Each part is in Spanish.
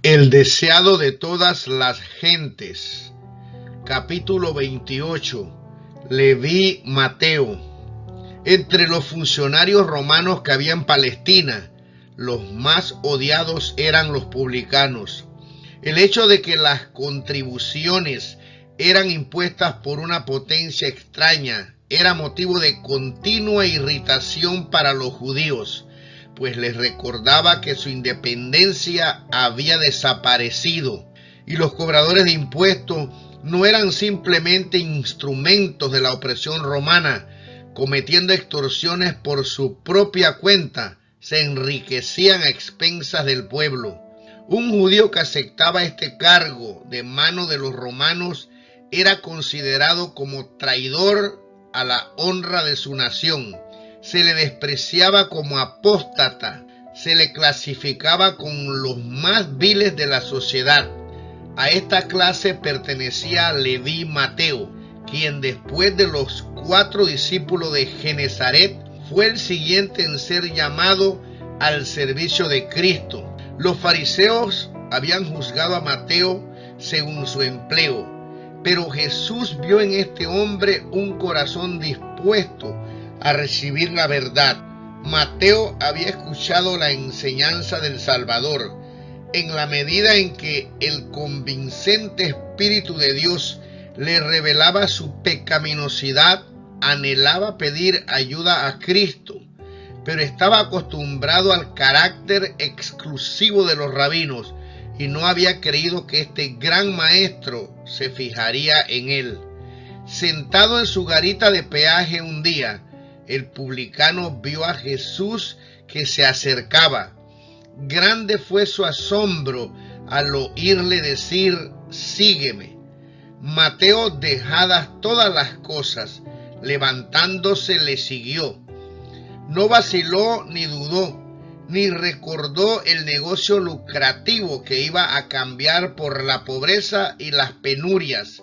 El deseado de todas las gentes. Capítulo 28. Leví Mateo. Entre los funcionarios romanos que había en Palestina, los más odiados eran los publicanos. El hecho de que las contribuciones eran impuestas por una potencia extraña era motivo de continua irritación para los judíos, pues les recordaba que su independencia había desaparecido y los cobradores de impuestos no eran simplemente instrumentos de la opresión romana, cometiendo extorsiones por su propia cuenta, se enriquecían a expensas del pueblo. Un judío que aceptaba este cargo de mano de los romanos era considerado como traidor a la honra de su nación. Se le despreciaba como apóstata, se le clasificaba con los más viles de la sociedad. A esta clase pertenecía Leví Mateo, quien después de los 4 discípulos de Genezaret fue el siguiente en ser llamado al servicio de Cristo. Los fariseos habían juzgado a Mateo según su empleo, pero Jesús vio en este hombre un corazón dispuesto a recibir la verdad. Mateo había escuchado la enseñanza del Salvador. En la medida en que el convincente Espíritu de Dios le revelaba su pecaminosidad, anhelaba pedir ayuda a Cristo, pero estaba acostumbrado al carácter exclusivo de los rabinos y no había creído que este gran maestro se fijaría en él. Sentado en su garita de peaje un día, el publicano vio a Jesús que se acercaba. Grande fue su asombro al oírle decir: sígueme. Mateo, dejadas todas las cosas, levantándose le siguió. No vaciló ni dudó, ni recordó el negocio lucrativo que iba a cambiar por la pobreza y las penurias.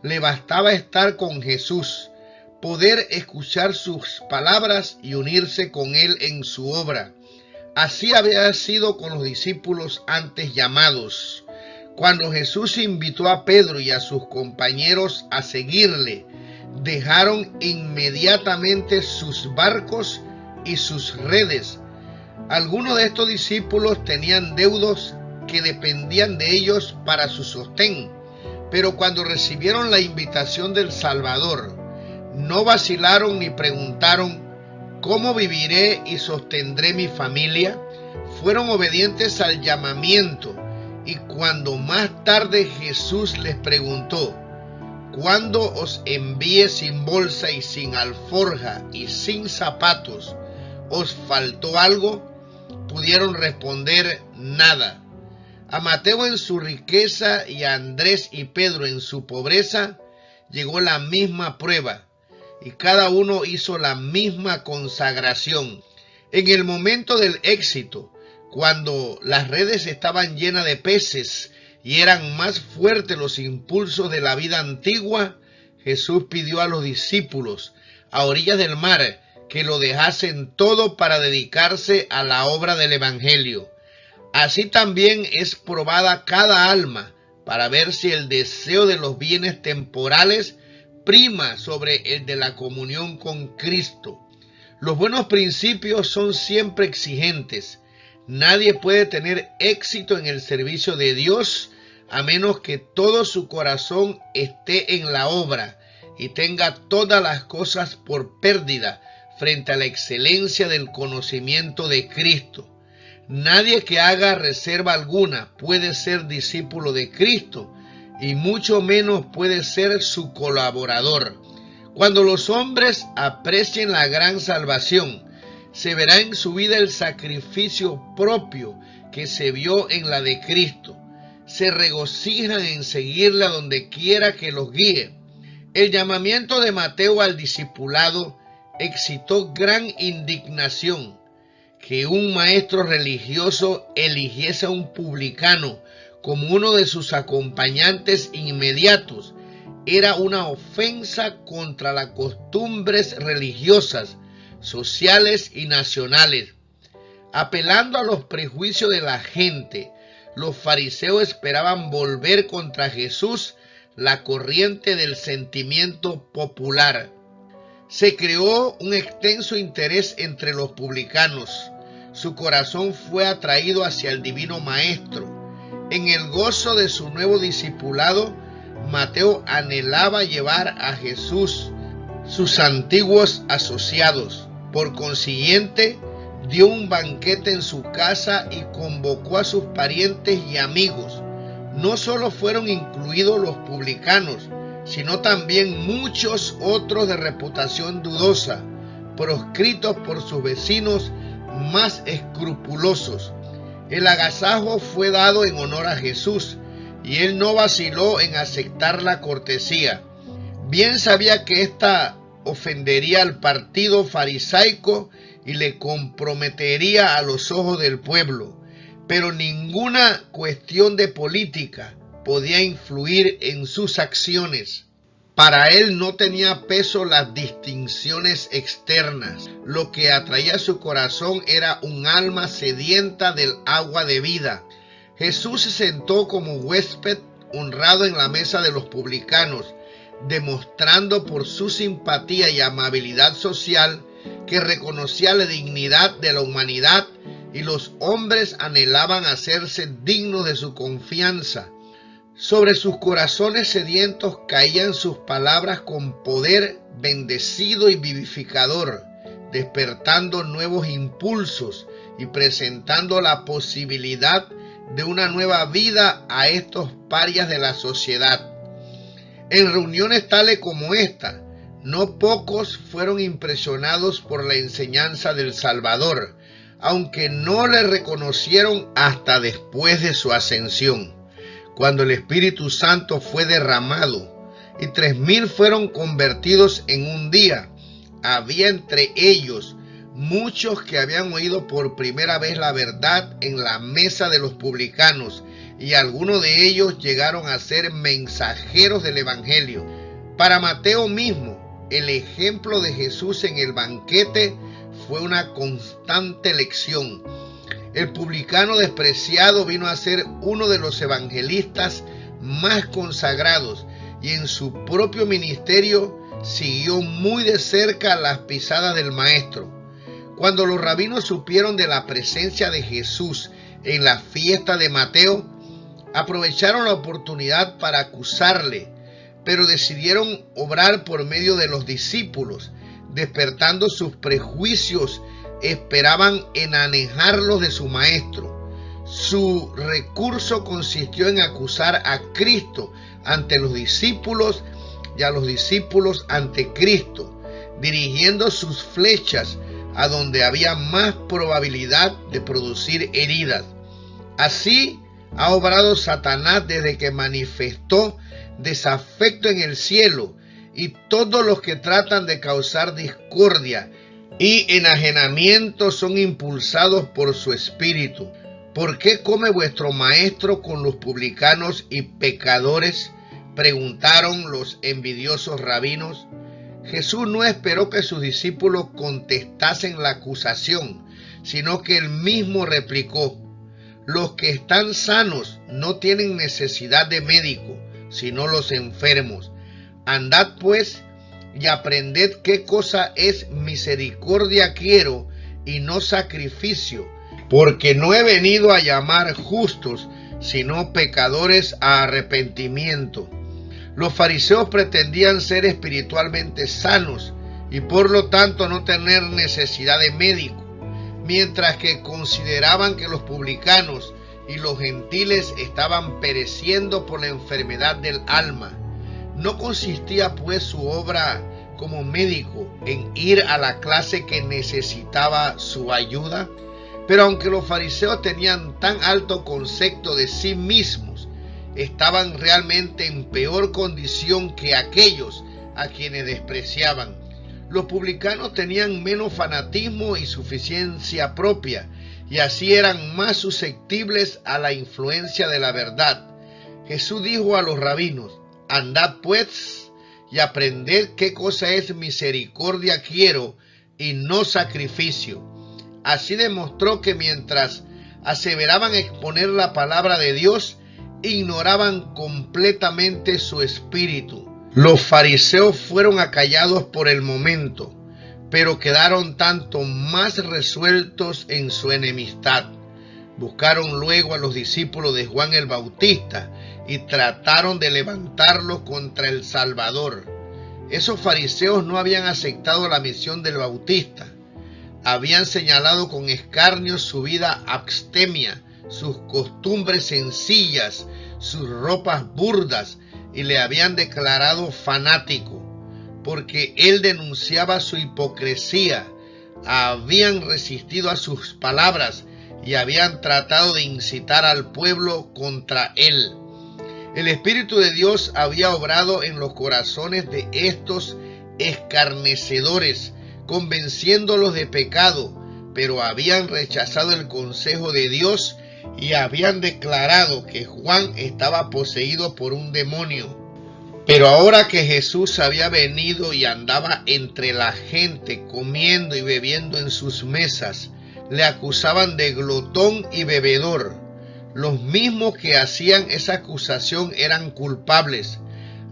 Le bastaba estar con Jesús, poder escuchar sus palabras y unirse con él en su obra. Así había sido con los discípulos antes llamados. Cuando Jesús invitó a Pedro y a sus compañeros a seguirle, dejaron inmediatamente sus barcos y sus redes. Algunos de estos discípulos tenían deudos que dependían de ellos para su sostén, pero cuando recibieron la invitación del Salvador, no vacilaron ni preguntaron: ¿cómo viviré y sostendré mi familia? Fueron obedientes al llamamiento, y cuando más tarde Jesús les preguntó: ¿cuándo os envié sin bolsa y sin alforja y sin zapatos, os faltó algo? Pudieron responder: nada. A Mateo en su riqueza y a Andrés y Pedro en su pobreza llegó la misma prueba, y cada uno hizo la misma consagración. En el momento del éxito, cuando las redes estaban llenas de peces y eran más fuertes los impulsos de la vida antigua, Jesús pidió a los discípulos a orillas del mar que lo dejasen todo para dedicarse a la obra del Evangelio. Así también es probada cada alma para ver si el deseo de los bienes temporales prima sobre el de la comunión con Cristo. Los buenos principios son siempre exigentes. Nadie puede tener éxito en el servicio de Dios a menos que todo su corazón esté en la obra y tenga todas las cosas por pérdida frente a la excelencia del conocimiento de Cristo. Nadie que haga reserva alguna puede ser discípulo de Cristo, y mucho menos puede ser su colaborador. Cuando los hombres aprecien la gran salvación, se verá en su vida el sacrificio propio que se vio en la de Cristo. Se regocijan en seguirle a donde quiera que los guíe. El llamamiento de Mateo al discipulado excitó gran indignación. Que un maestro religioso eligiese a un publicano como uno de sus acompañantes inmediatos era una ofensa contra las costumbres religiosas, sociales y nacionales. Apelando a los prejuicios de la gente, los fariseos esperaban volver contra Jesús la corriente del sentimiento popular. Se creó un extenso interés entre los publicanos. Su corazón fue atraído hacia el divino Maestro. En el gozo de su nuevo discipulado, Mateo anhelaba llevar a Jesús, sus antiguos asociados. Por consiguiente, dio un banquete en su casa y convocó a sus parientes y amigos. No solo fueron incluidos los publicanos, sino también muchos otros de reputación dudosa, proscritos por sus vecinos más escrupulosos. El agasajo fue dado en honor a Jesús, y él no vaciló en aceptar la cortesía. Bien sabía que ésta ofendería al partido farisaico y le comprometería a los ojos del pueblo, pero ninguna cuestión de política podía influir en sus acciones. Para él no tenía peso las distinciones externas. Lo que atraía su corazón era un alma sedienta del agua de vida. Jesús se sentó como huésped honrado en la mesa de los publicanos, demostrando por su simpatía y amabilidad social que reconocía la dignidad de la humanidad, y los hombres anhelaban hacerse dignos de su confianza. Sobre sus corazones sedientos caían sus palabras con poder bendecido y vivificador, despertando nuevos impulsos y presentando la posibilidad de una nueva vida a estos parias de la sociedad. En reuniones tales como esta, no pocos fueron impresionados por la enseñanza del Salvador, aunque no le reconocieron hasta después de su ascensión, cuando el Espíritu Santo fue derramado y 3,000 fueron convertidos en un día. Había entre ellos muchos que habían oído por primera vez la verdad en la mesa de los publicanos, y algunos de ellos llegaron a ser mensajeros del Evangelio. Para Mateo mismo, el ejemplo de Jesús en el banquete fue una constante lección. El publicano despreciado vino a ser uno de los evangelistas más consagrados, y en su propio ministerio siguió muy de cerca las pisadas del Maestro. Cuando los rabinos supieron de la presencia de Jesús en la fiesta de Mateo, aprovecharon la oportunidad para acusarle, pero decidieron obrar por medio de los discípulos. Despertando sus prejuicios, esperaban en anejarlos de su maestro. Su recurso consistió en acusar a Cristo ante los discípulos y a los discípulos ante Cristo, dirigiendo sus flechas a donde había más probabilidad de producir heridas. Así ha obrado Satanás desde que manifestó desafecto en el cielo, y todos los que tratan de causar discordia y enajenamiento son impulsados por su espíritu. ¿Por qué come vuestro maestro con los publicanos y pecadores?, preguntaron los envidiosos rabinos. Jesús no esperó que sus discípulos contestasen la acusación, sino que él mismo replicó: los que están sanos no tienen necesidad de médico, sino los enfermos. Andad pues y aprended qué cosa es misericordia quiero y no sacrificio, porque no he venido a llamar justos, sino pecadores a arrepentimiento. Los fariseos pretendían ser espiritualmente sanos y por lo tanto no tener necesidad de médico, mientras que consideraban que los publicanos y los gentiles estaban pereciendo por la enfermedad del alma. ¿No consistía pues su obra como médico en ir a la clase que necesitaba su ayuda? Pero aunque los fariseos tenían tan alto concepto de sí mismos, estaban realmente en peor condición que aquellos a quienes despreciaban. Los publicanos tenían menos fanatismo y suficiencia propia, y así eran más susceptibles a la influencia de la verdad. Jesús dijo a los rabinos: andad pues y aprended qué cosa es misericordia quiero y no sacrificio. Así demostró que mientras aseveraban exponer la palabra de Dios, ignoraban completamente su espíritu. Los fariseos fueron acallados por el momento, pero quedaron tanto más resueltos en su enemistad. Buscaron luego a los discípulos de Juan el Bautista y trataron de levantarlos contra el Salvador. Esos fariseos no habían aceptado la misión del Bautista. Habían señalado con escarnio su vida abstemia, sus costumbres sencillas, sus ropas burdas, y le habían declarado fanático, porque él denunciaba su hipocresía. Habían resistido a sus palabras y habían tratado de incitar al pueblo contra él. El Espíritu de Dios había obrado en los corazones de estos escarnecedores, convenciéndolos de pecado, pero habían rechazado el consejo de Dios y habían declarado que Juan estaba poseído por un demonio. Pero ahora que Jesús había venido y andaba entre la gente, comiendo y bebiendo en sus mesas, le acusaban de glotón y bebedor. Los mismos que hacían esa acusación eran culpables.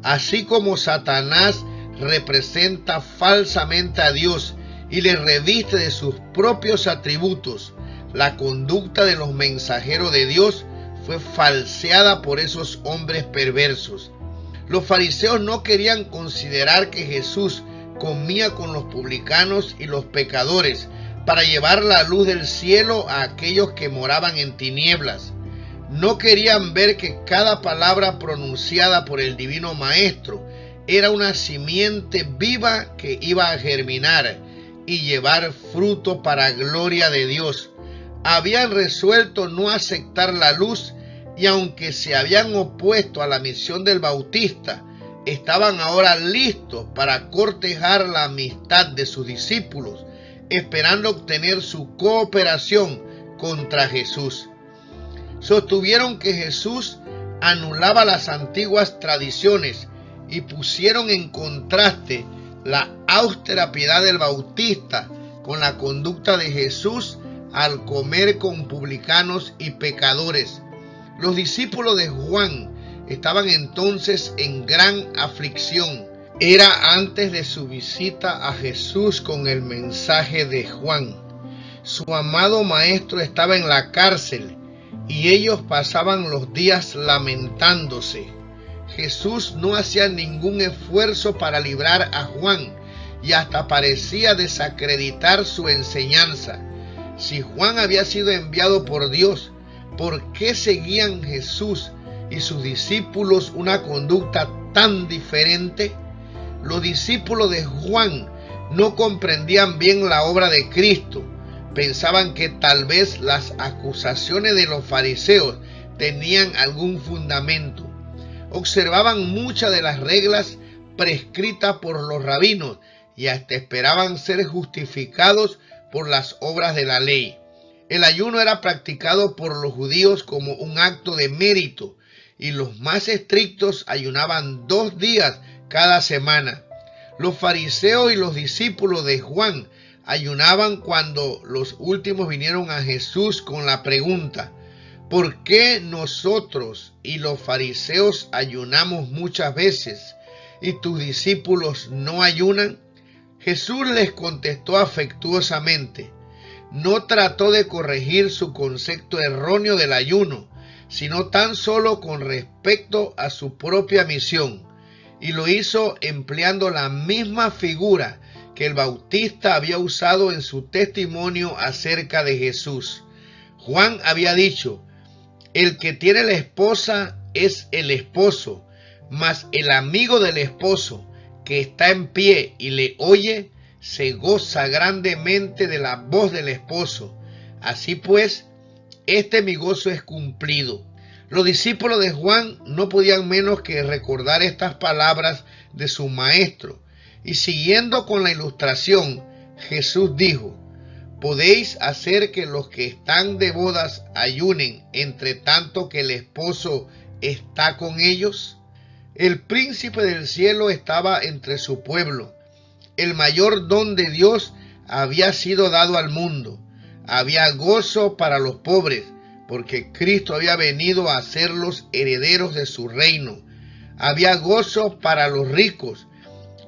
Así como Satanás representa falsamente a Dios y le reviste de sus propios atributos, la conducta de los mensajeros de Dios fue falseada por esos hombres perversos. Los fariseos no querían considerar que Jesús comía con los publicanos y los pecadores para llevar la luz del cielo a aquellos que moraban en tinieblas. No querían ver que cada palabra pronunciada por el Divino Maestro era una simiente viva que iba a germinar y llevar fruto para gloria de Dios. Habían resuelto no aceptar la luz y aunque se habían opuesto a la misión del Bautista, estaban ahora listos para cortejar la amistad de sus discípulos, esperando obtener su cooperación contra Jesús. Sostuvieron que Jesús anulaba las antiguas tradiciones y pusieron en contraste la austera piedad del Bautista con la conducta de Jesús al comer con publicanos y pecadores. Los discípulos de Juan estaban entonces en gran aflicción. Era antes de su visita a Jesús con el mensaje de Juan. Su amado maestro estaba en la cárcel y ellos pasaban los días lamentándose. Jesús no hacía ningún esfuerzo para librar a Juan y hasta parecía desacreditar su enseñanza. Si Juan había sido enviado por Dios, ¿por qué seguían Jesús y sus discípulos una conducta tan diferente? Los discípulos de Juan no comprendían bien la obra de Cristo. Pensaban que tal vez las acusaciones de los fariseos tenían algún fundamento. Observaban muchas de las reglas prescritas por los rabinos y hasta esperaban ser justificados por las obras de la ley. El ayuno era practicado por los judíos como un acto de mérito y los más estrictos ayunaban 2 días cada semana. Los fariseos y los discípulos de Juan ayunaban cuando los últimos vinieron a Jesús con la pregunta: ¿por qué nosotros y los fariseos ayunamos muchas veces y tus discípulos no ayunan? Jesús les contestó afectuosamente. No trató de corregir su concepto erróneo del ayuno, sino tan solo con respecto a su propia misión, y lo hizo empleando la misma figura que el Bautista había usado en su testimonio acerca de Jesús. Juan había dicho: el que tiene la esposa es el esposo, mas el amigo del esposo que está en pie y le oye, se goza grandemente de la voz del esposo. Así pues, mi gozo es cumplido. Los discípulos de Juan no podían menos que recordar estas palabras de su maestro. Y siguiendo con la ilustración, Jesús dijo: ¿podéis hacer que los que están de bodas ayunen entre tanto que el esposo está con ellos? El príncipe del cielo estaba entre su pueblo. El mayor don de Dios había sido dado al mundo. Había gozo para los pobres, porque Cristo había venido a hacerlos herederos de su reino. Había gozo para los ricos,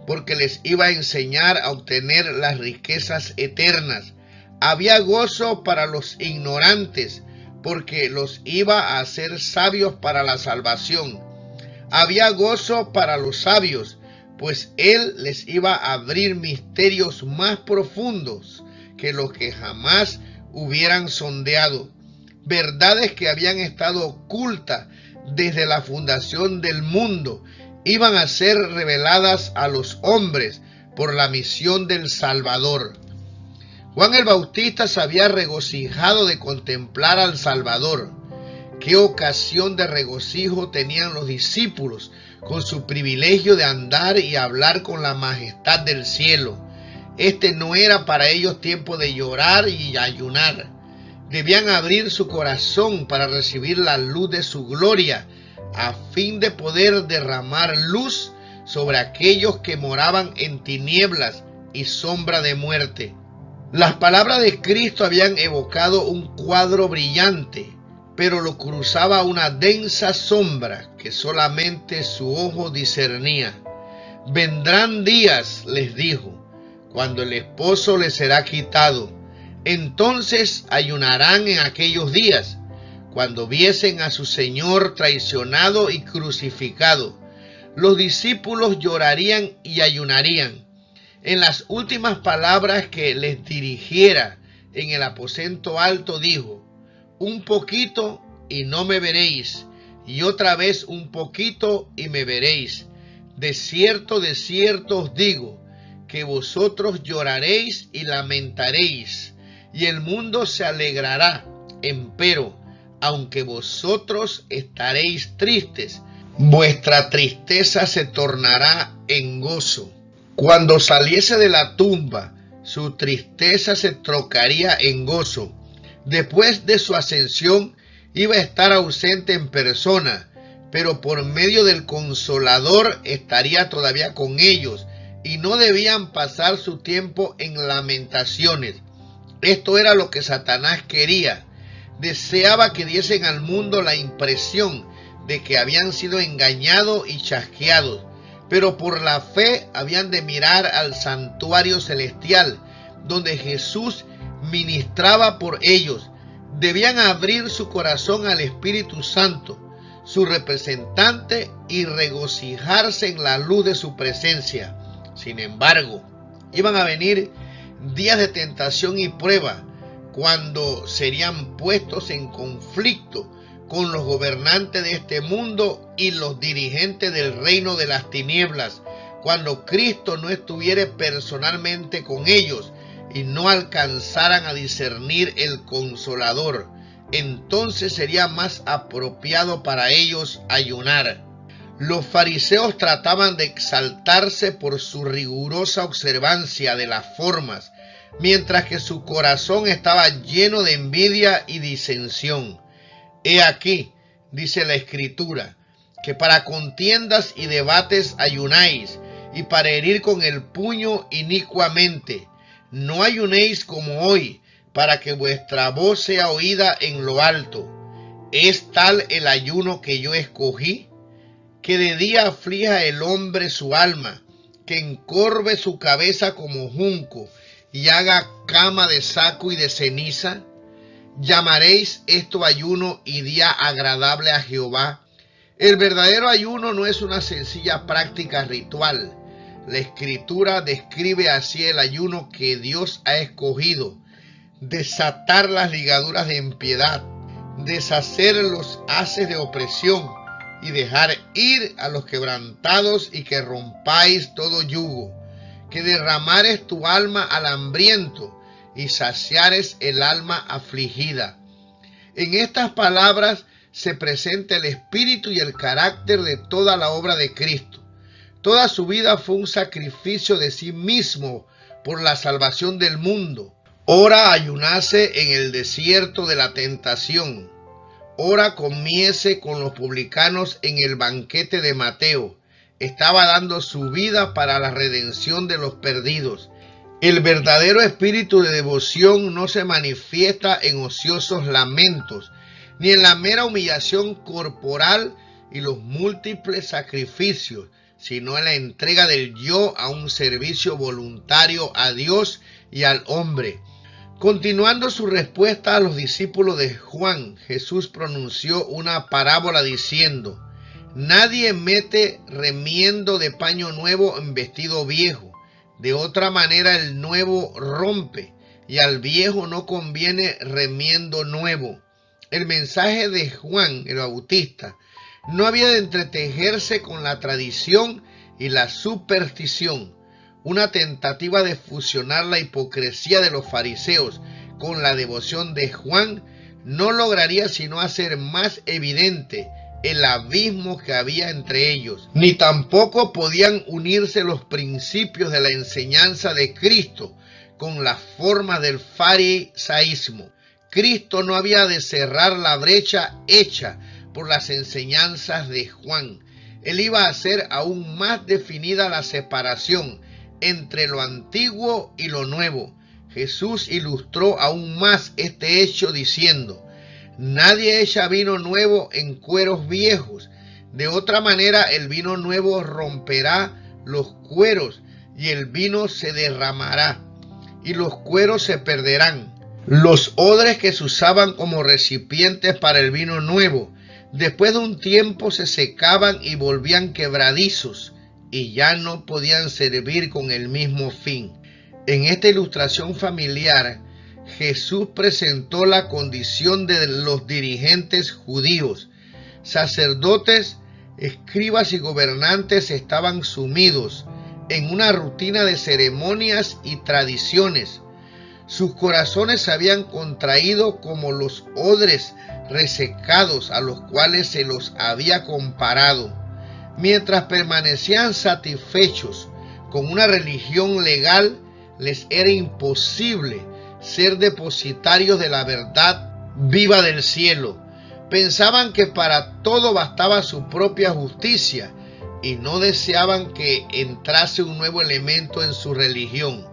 porque les iba a enseñar a obtener las riquezas eternas. Había gozo para los ignorantes, porque los iba a hacer sabios para la salvación. Había gozo para los sabios, pues Él les iba a abrir misterios más profundos que los que jamás hubieran sondeado. Verdades que habían estado ocultas desde la fundación del mundo iban a ser reveladas a los hombres por la misión del Salvador. Juan el Bautista se había regocijado de contemplar al Salvador. Qué ocasión de regocijo tenían los discípulos con su privilegio de andar y hablar con la majestad del cielo. Este no era para ellos tiempo de llorar y ayunar. Debían abrir su corazón para recibir la luz de su gloria, a fin de poder derramar luz sobre aquellos que moraban en tinieblas y sombra de muerte. Las palabras de Cristo habían evocado un cuadro brillante, pero lo cruzaba una densa sombra que solamente su ojo discernía. Vendrán días, les dijo, cuando el esposo les será quitado. Entonces ayunarán en aquellos días, cuando viesen a su Señor traicionado y crucificado. Los discípulos llorarían y ayunarían. En las últimas palabras que les dirigiera en el aposento alto dijo: un poquito y no me veréis, y otra vez un poquito y me veréis. De cierto os digo, que vosotros lloraréis y lamentaréis, y el mundo se alegrará. Empero, aunque vosotros estaréis tristes, vuestra tristeza se tornará en gozo. Cuando saliese de la tumba, su tristeza se trocaría en gozo. Después de su ascensión, iba a estar ausente en persona, pero por medio del Consolador estaría todavía con ellos, y no debían pasar su tiempo en lamentaciones. Esto era lo que Satanás quería. Deseaba que diesen al mundo la impresión de que habían sido engañados y chasqueados, pero por la fe habían de mirar al santuario celestial, donde Jesús ministraba por ellos. Debían abrir su corazón al Espíritu Santo, su representante, y regocijarse en la luz de su presencia. Sin embargo, iban a venir días de tentación y prueba, cuando serían puestos en conflicto con los gobernantes de este mundo y los dirigentes del reino de las tinieblas, cuando Cristo no estuviera personalmente con ellos y no alcanzaran a discernir el Consolador. Entonces sería más apropiado para ellos ayunar. Los fariseos trataban de exaltarse por su rigurosa observancia de las formas, mientras que su corazón estaba lleno de envidia y disensión. He aquí, dice la Escritura, que para contiendas y debates ayunáis, y para herir con el puño inicuamente. No ayunéis como hoy, para que vuestra voz sea oída en lo alto. ¿Es tal el ayuno que yo escogí? Que de día aflija el hombre su alma, que encorve su cabeza como junco, y haga cama de saco y de ceniza. ¿Llamaréis esto ayuno y día agradable a Jehová? El verdadero ayuno no es una sencilla práctica ritual. La Escritura describe así el ayuno que Dios ha escogido: desatar las ligaduras de impiedad, deshacer los haces de opresión, y dejar ir a los quebrantados, y que rompáis todo yugo, que derramares tu alma al hambriento, y saciares el alma afligida. En estas palabras se presenta el espíritu y el carácter de toda la obra de Cristo. Toda su vida fue un sacrificio de sí mismo por la salvación del mundo. Ora ayunase en el desierto de la tentación. Ora comiese con los publicanos en el banquete de Mateo. Estaba dando su vida para la redención de los perdidos. El verdadero espíritu de devoción no se manifiesta en ociosos lamentos, ni en la mera humillación corporal y los múltiples sacrificios, sino en la entrega del yo a un servicio voluntario a Dios y al hombre. Continuando su respuesta a los discípulos de Juan, Jesús pronunció una parábola diciendo: nadie mete remiendo de paño nuevo en vestido viejo, de otra manera el nuevo rompe, y al viejo no conviene remiendo nuevo. El mensaje de Juan el Bautista no había de entretejerse con la tradición y la superstición. Una tentativa de fusionar la hipocresía de los fariseos con la devoción de Juan no lograría sino hacer más evidente el abismo que había entre ellos. Ni tampoco podían unirse los principios de la enseñanza de Cristo con la forma del farisaísmo. Cristo no había de cerrar la brecha hecha por las enseñanzas de Juan. Él iba a hacer aún más definida la separación entre lo antiguo y lo nuevo. Jesús ilustró aún más este hecho diciendo: nadie echa vino nuevo en cueros viejos, de otra manera el vino nuevo romperá los cueros y el vino se derramará y los cueros se perderán. Los odres que se usaban como recipientes para el vino nuevo, después de un tiempo se secaban y volvían quebradizos y ya no podían servir con el mismo fin. En esta ilustración familiar, Jesús presentó la condición de los dirigentes judíos. Sacerdotes, escribas y gobernantes estaban sumidos en una rutina de ceremonias y tradiciones. Sus corazones se habían contraído como los odres resecados a los cuales se los había comparado. Mientras permanecían satisfechos con una religión legal, les era imposible ser depositarios de la verdad viva del cielo. Pensaban que para todo bastaba su propia justicia y no deseaban que entrase un nuevo elemento en su religión.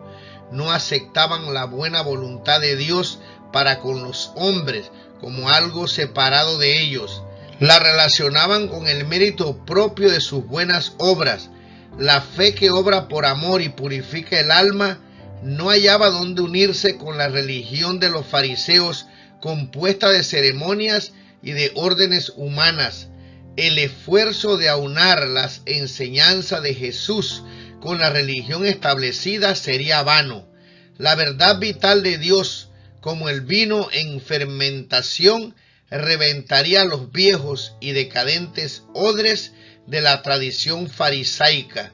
No aceptaban la buena voluntad de Dios para con los hombres como algo separado de ellos. La relacionaban con el mérito propio de sus buenas obras. La fe que obra por amor y purifica el alma no hallaba dónde unirse con la religión de los fariseos, compuesta de ceremonias y de órdenes humanas. El esfuerzo de aunar las enseñanzas de Jesús con la religión establecida sería vano. La verdad vital de Dios, como el vino en fermentación, reventaría los viejos y decadentes odres de la tradición farisaica.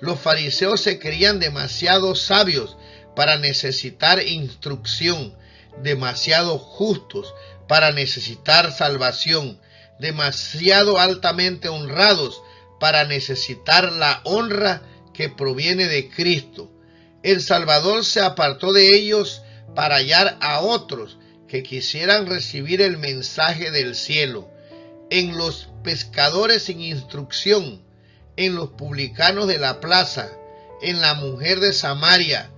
Los fariseos se creían demasiado sabios para necesitar instrucción, demasiado justos para necesitar salvación, demasiado altamente honrados para necesitar la honra que proviene de Cristo. El Salvador se apartó de ellos para hallar a otros que quisieran recibir el mensaje del cielo. En los pescadores sin instrucción, en los publicanos de la plaza, en la mujer de Samaria,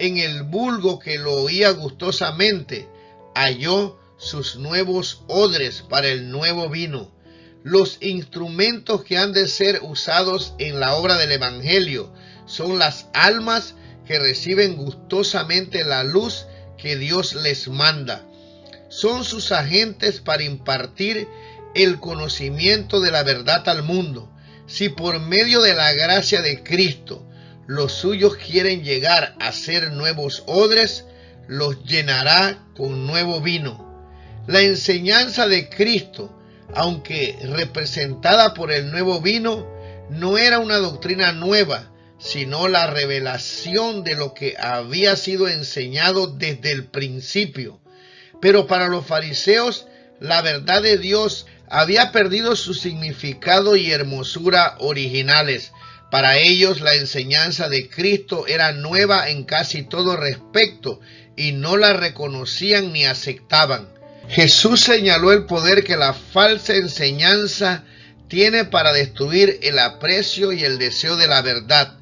en el vulgo que lo oía gustosamente, halló sus nuevos odres para el nuevo vino. Los instrumentos que han de ser usados en la obra del Evangelio son las almas que reciben gustosamente la luz que Dios les manda. Son sus agentes para impartir el conocimiento de la verdad al mundo. Si por medio de la gracia de Cristo los suyos quieren llegar a ser nuevos odres, los llenará con nuevo vino. La enseñanza de Cristo, aunque representada por el nuevo vino, no era una doctrina nueva, sino la revelación de lo que había sido enseñado desde el principio. Pero para los fariseos, la verdad de Dios había perdido su significado y hermosura originales. Para ellos, la enseñanza de Cristo era nueva en casi todo respecto y no la reconocían ni aceptaban. Jesús señaló el poder que la falsa enseñanza tiene para destruir el aprecio y el deseo de la verdad.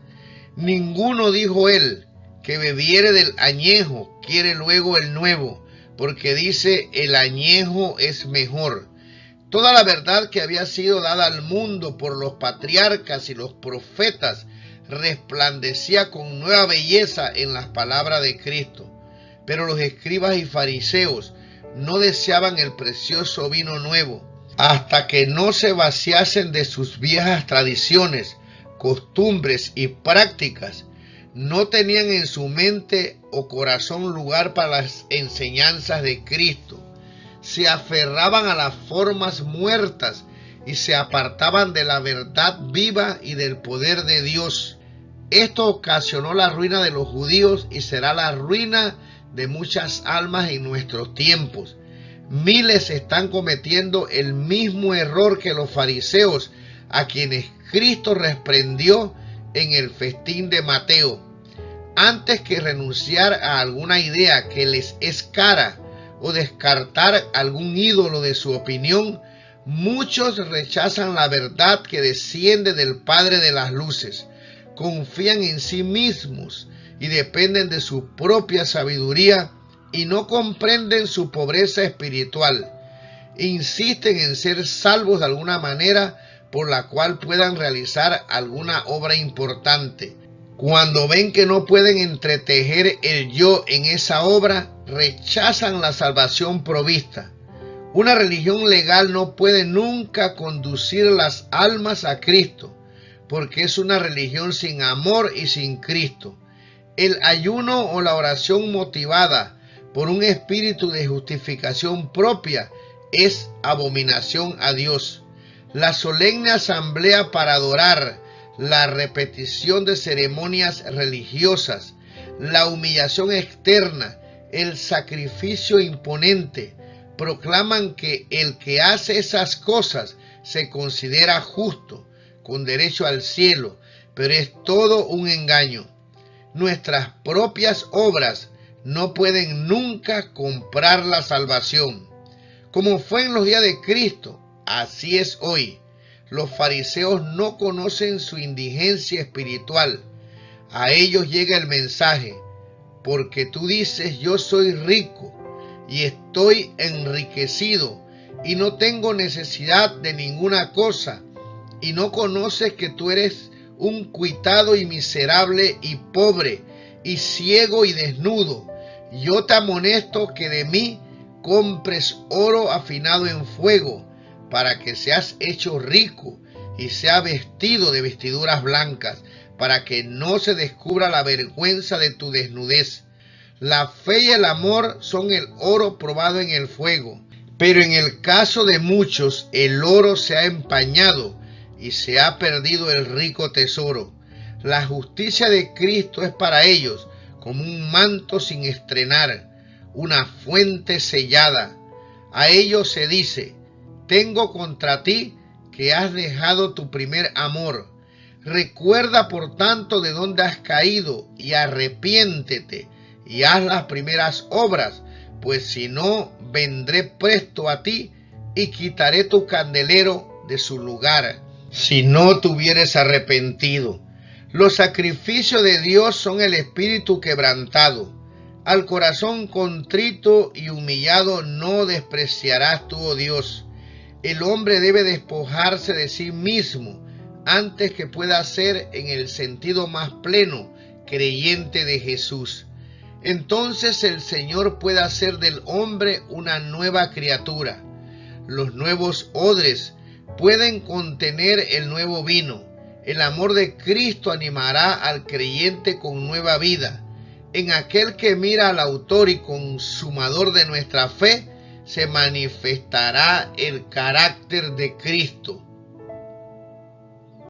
Ninguno, dijo él, que bebiere del añejo quiere luego el nuevo, porque dice, el añejo es mejor. Toda la verdad que había sido dada al mundo por los patriarcas y los profetas resplandecía con nueva belleza en las palabras de Cristo. Pero los escribas y fariseos no deseaban el precioso vino nuevo, hasta que no se vaciasen de sus viejas tradiciones, costumbres y prácticas. No tenían en su mente o corazón lugar para las enseñanzas de Cristo. Se aferraban a las formas muertas y se apartaban de la verdad viva y del poder de Dios. Esto ocasionó la ruina de los judíos y será la ruina de muchas almas en nuestros tiempos. Miles están cometiendo el mismo error que los fariseos, a quienes Cristo reprendió en el festín de Mateo. Antes que renunciar a alguna idea que les es cara o descartar algún ídolo de su opinión, muchos rechazan la verdad que desciende del Padre de las luces, confían en sí mismos y dependen de su propia sabiduría y no comprenden su pobreza espiritual. Insisten en ser salvos de alguna manera por la cual puedan realizar alguna obra importante. Cuando ven que no pueden entretejer el yo en esa obra, rechazan la salvación provista. Una religión legal no puede nunca conducir las almas a Cristo, porque es una religión sin amor y sin Cristo. El ayuno o la oración motivada por un espíritu de justificación propia es abominación a Dios. La solemne asamblea para adorar, la repetición de ceremonias religiosas, la humillación externa, el sacrificio imponente, proclaman que el que hace esas cosas se considera justo, con derecho al cielo, pero es todo un engaño. Nuestras propias obras no pueden nunca comprar la salvación. Como fue en los días de Cristo, así es hoy. Los fariseos no conocen su indigencia espiritual. A ellos llega el mensaje, porque tú dices, yo soy rico y estoy enriquecido y no tengo necesidad de ninguna cosa, y no conoces que tú eres un cuitado y miserable y pobre y ciego y desnudo. Yo te amonesto que de mí compres oro afinado en fuego, para que seas hecho rico y sea vestido de vestiduras blancas, para que no se descubra la vergüenza de tu desnudez. La fe y el amor son el oro probado en el fuego, pero en el caso de muchos el oro se ha empañado y se ha perdido el rico tesoro. La justicia de Cristo es para ellos como un manto sin estrenar, una fuente sellada. A ellos se dice, tengo contra ti que has dejado tu primer amor. Recuerda por tanto de dónde has caído y arrepiéntete y haz las primeras obras, pues si no, vendré presto a ti y quitaré tu candelero de su lugar, si no te hubieres arrepentido. Los sacrificios de Dios son el espíritu quebrantado. Al corazón contrito y humillado no despreciarás tú, oh Dios. El hombre debe despojarse de sí mismo antes que pueda ser, en el sentido más pleno, creyente de Jesús. Entonces el Señor puede hacer del hombre una nueva criatura. Los nuevos odres pueden contener el nuevo vino. El amor de Cristo animará al creyente con nueva vida. En aquel que mira al autor y consumador de nuestra fe, se manifestará el carácter de Cristo.